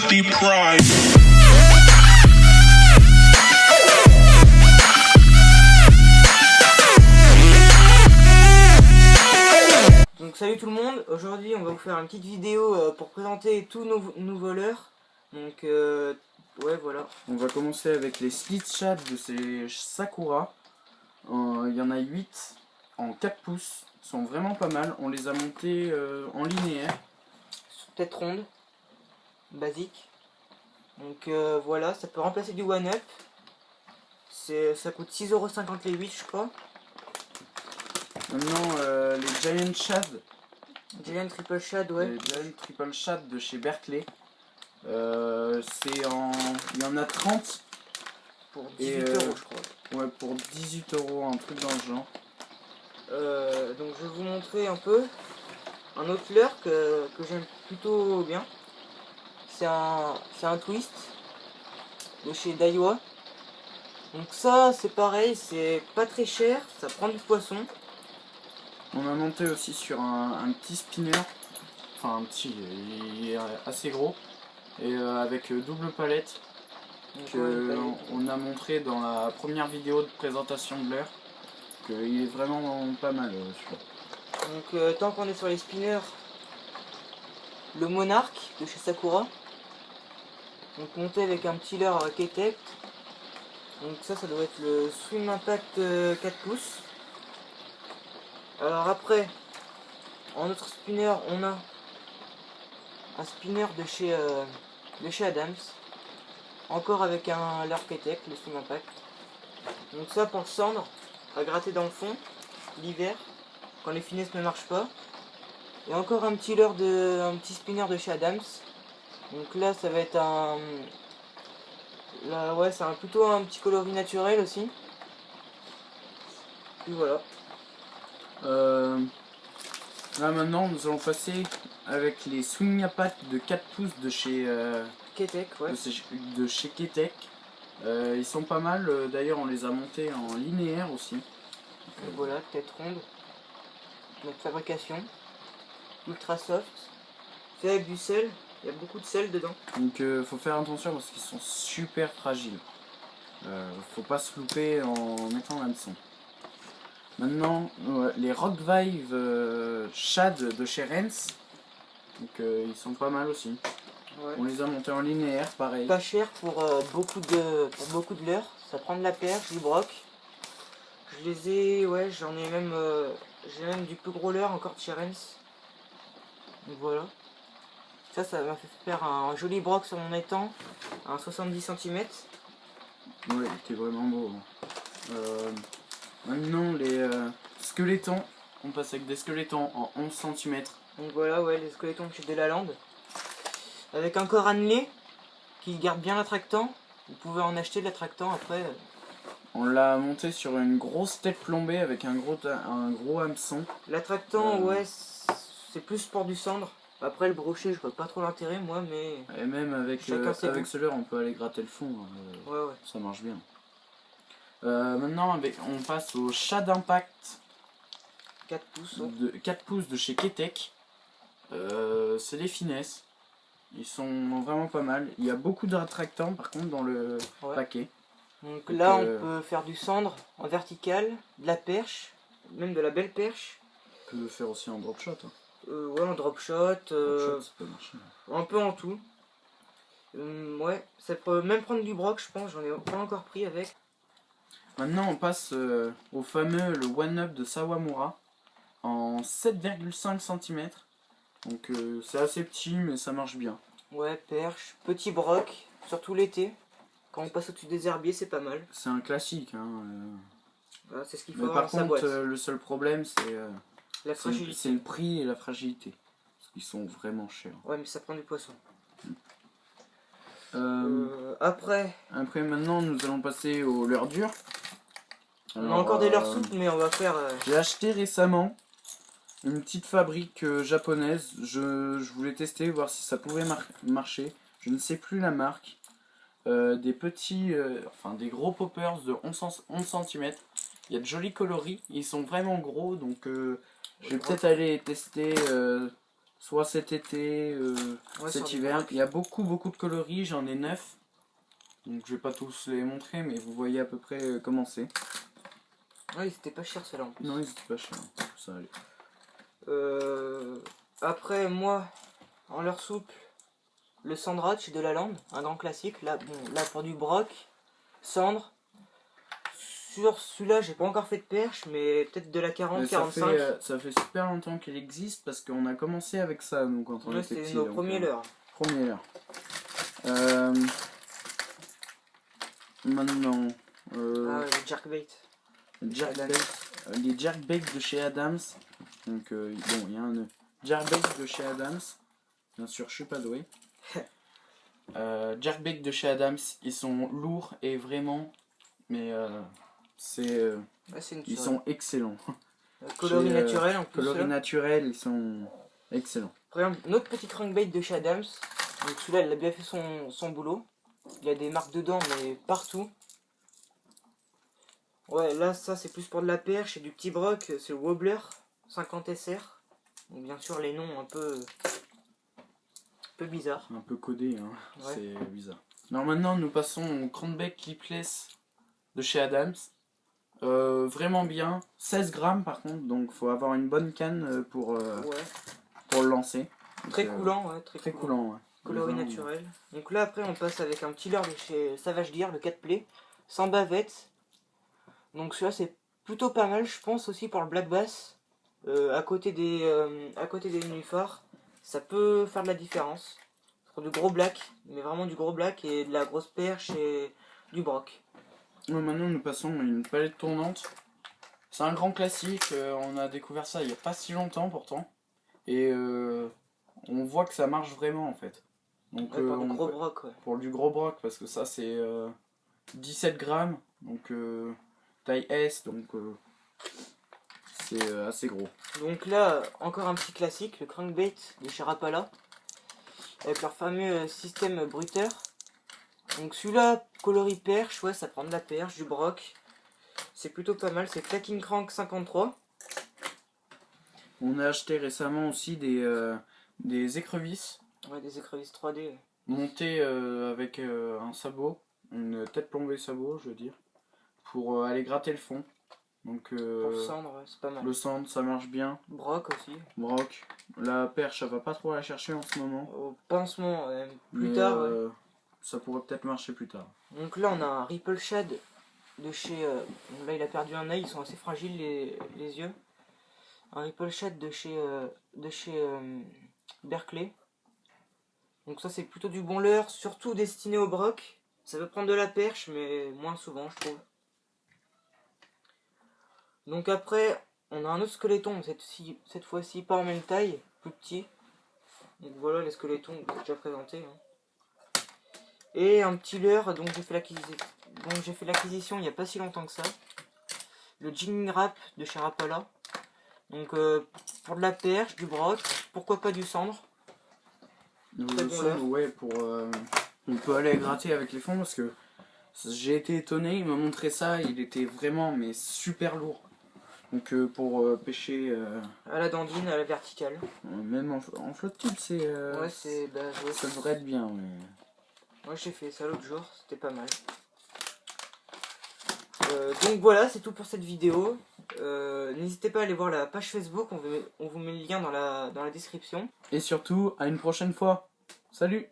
Opti Prime. Donc salut tout le monde, aujourd'hui on va vous faire une petite vidéo pour présenter tous nos voleurs. Donc ouais voilà. On va commencer avec les split chats de ces Sakura. Il y en a 8 en 4 pouces, ils sont vraiment pas mal. On les a montés en linéaire. Tête ronde, basique. Donc voilà, ça peut remplacer du one up. Ça coûte 6,50€ les 8 je crois. Maintenant les Giant Shad. Giant Triple Shad, ouais. Les Giant Triple Shad de chez Berkeley. Il y en a 30 pour 18€ je crois. Ouais, pour 18€, un truc dans le genre. Donc je vais vous montrer un peu un autre leurre que j'aime plutôt bien. C'est un twist de chez Daiwa. Donc ça c'est pareil, c'est pas très cher, ça prend du poisson. On a monté aussi sur un petit spinner. Enfin un petit, il est assez gros. Et avec double palette. On a montré dans la première vidéo de présentation de l'heure. Il est vraiment pas mal celui-là. Donc tant qu'on est sur les spinners, le Monarch de chez Sakura. Donc monté avec un petit leurre à K-Tech. Donc ça doit être le Swim Impact 4 pouces. Alors après, en autre spinner, on a un spinner de chez Adams. Encore avec un leurre K-Tech, le Swim Impact. Donc ça pour le cendre, à gratter dans le fond, l'hiver, quand les finesses ne marchent pas. Et encore un petit leurre un petit spinner de chez Adams. Donc là ça va être ouais, c'est plutôt un petit coloris naturel aussi. Et voilà. Là maintenant nous allons passer avec les swing impact de 4 pouces de chez K-Tech, ouais. de chez K-Tech. Ils sont pas mal, d'ailleurs on les a montés en linéaire aussi. Et voilà, tête ronde. Notre fabrication. Ultra soft. Fait avec du sel. Il y a beaucoup de sel dedans. Donc faut faire attention parce qu'ils sont super fragiles. Faut pas se louper en mettant l'hameçon. Maintenant les Rock Vive Shad de chez Renz. Donc ils sont pas mal aussi. Ouais. On les a montés en linéaire, pareil. Pas cher pour beaucoup de leurres. Ça prend de la perche, du broc. Je les ai, ouais, j'en ai même, j'ai même du plus gros leurre encore de chez Renz. Donc voilà. Ça m'a fait faire un joli broc sur mon étang, un 70 cm. Ouais, il était vraiment beau. Maintenant les squelettons, on passe avec des squelettons en 11 cm. Donc voilà, ouais, les squelettons chez Delalande. Avec un corps annelé qui garde bien l'attractant. Vous pouvez en acheter de l'attractant après. On l'a monté sur une grosse tête plombée avec un gros hameçon. L'attractant, ouais, c'est plus pour du cendre. Après le brochet, je vois pas trop l'intérêt moi, mais... Et même avec ce leurre, on peut aller gratter le fond. Ouais. Ça marche bien. Maintenant, on passe au Shad Impact 4 pouces. Ouais. De 4 pouces de chez K-Tech. C'est les finesses. Ils sont vraiment pas mal. Il y a beaucoup d'attractants par contre dans le paquet. Donc là on peut faire du cendre en vertical, de la perche, même de la belle perche. On peut faire aussi en drop shot. Hein. Ouais, en drop shot. Ça peut marcher. Un peu en tout. Ouais, ça peut même prendre du broc je pense, j'en ai pas encore pris avec. Maintenant on passe au fameux le One Up de Sawamura en 7,5 cm. Donc c'est assez petit mais ça marche bien. Ouais, perche, petit broc, surtout l'été. Quand on passe au-dessus des herbiers, c'est pas mal. C'est un classique. Hein, voilà, c'est ce qu'il faut mais par contre, le seul problème c'est le prix et la fragilité. Parce qu'ils sont vraiment chers. Ouais, mais ça prend du poisson. Après maintenant, nous allons passer au leurre dur. On a encore des leurres souples, mais on va faire... J'ai acheté récemment une petite fabrique japonaise. Je voulais tester, voir si ça pouvait marcher. Je ne sais plus la marque. Des petits, des gros poppers de 11 cm. Il y a de jolis coloris. Ils sont vraiment gros, donc je vais peut-être aller tester soit cet été, Ouais, cet sur des hiver. brocs. Il y a beaucoup de coloris, j'en ai 9. Donc je vais pas tous les montrer, mais vous voyez à peu près comment c'est. Ouais, c'était pas cher ceux-là en plus. Non, ils étaient pas chers, ça allait. Après, moi, en leur souple, le Sandratch de la Lande, un grand classique. Là, bon, là pour du broc, cendre. Sur celui-là, j'ai pas encore fait de perche, mais peut-être de la 40, 45. Ça fait super longtemps qu'il existe parce qu'on a commencé avec ça, nous, quand on Ouais, était c'était petits. nos donc, premiers leurres. Premier leurre. Maintenant, Ah ouais, le jerkbait. les jerkbait de chez Adams. Donc, bon, il y a un jerkbait de chez Adams. Bien sûr, je suis pas doué. Jerkbait de chez Adams, ils sont lourds et vraiment, mais Ouais, c'est une ils tuerie. sont excellents. Coloris naturel en plus. Coloris là. naturels, ils sont excellents. Par exemple, notre petit crankbait de chez Adams. Donc celui-là, il a bien fait son boulot. Il y a des marques dedans, mais partout. Ouais, là, ça, c'est plus pour de la perche et du petit broc. C'est le Wobbler 50 SR. Donc, bien sûr, les noms un peu bizarres. Un peu codé, hein. Ouais. C'est bizarre. Alors maintenant, nous passons au crankbait clipless de chez Adams. Vraiment bien, 16 grammes par contre, donc faut avoir une bonne canne pour le lancer. Donc, Très coulant, ouais, très coulant. coulant. Ouais. Coloris Vraiment, naturel. Donc là, après, on passe avec un petit leurre de chez Savage Gear, le 4 play, sans bavette. Donc celui-là, c'est plutôt pas mal, je pense, aussi pour le black bass. À côté des nénuphars, ça peut faire de la différence. Pour du gros black, mais vraiment du gros black et de la grosse perche et du broc. Maintenant, nous passons à une palette tournante. C'est un grand classique, on a découvert ça il n'y a pas si longtemps pourtant. Et on voit que ça marche vraiment en fait. Donc, Ouais, pour du gros broc, ouais. Pour du gros broc, parce que ça c'est 17 grammes, donc taille S, donc c'est assez gros. Donc là, encore un petit classique, le crankbait de chez Rapala, avec leur fameux système bruteur. Donc celui-là, coloris perche, ouais, ça prend de la perche, du broc. C'est plutôt pas mal, c'est Clacking Crank 53. On a acheté récemment aussi des écrevisses. Ouais, des écrevisses 3D. Montées avec un sabot, une tête plombée sabot, je veux dire, pour aller gratter le fond. Donc, Pour le cendre, ouais, c'est pas mal. le centre, ça marche bien. Broc aussi. Broc. La perche, ça va pas trop la chercher en ce moment. Au pansement, plus Mais, tard, ouais. ça pourrait peut-être marcher plus tard. Donc là, on a un Ripple Shad de chez... donc là, il a perdu un œil, ils sont assez fragiles les yeux. Un Ripple Shad de chez Berkeley. Donc ça, c'est plutôt du bon leurre, surtout destiné au broc. Ça peut prendre de la perche, mais moins souvent, je trouve. Donc après, on a un autre squeletton, cette fois-ci pas en même taille, plus petit. Donc voilà les squelettons que j'ai déjà présentés. Hein. Et un petit leurre dont j'ai fait l'acquisition il n'y a pas si longtemps que ça. Le Jigging Rap de chez Rapala. Donc pour de la perche, du broc, pourquoi pas du cendre. Très bon leurre. Ouais, on peut aller gratter avec les fonds parce que j'ai été étonné, il m'a montré ça, il était vraiment mais super lourd. Donc pour pêcher à la dandine, à la verticale. Même en flotte tube, c'est ouais, ça devrait être bien. Mais... Moi j'ai fait ça l'autre jour, c'était pas mal. Donc voilà, c'est tout pour cette vidéo. N'hésitez pas à aller voir la page Facebook, on vous met le lien dans la description. Et surtout, à une prochaine fois. Salut!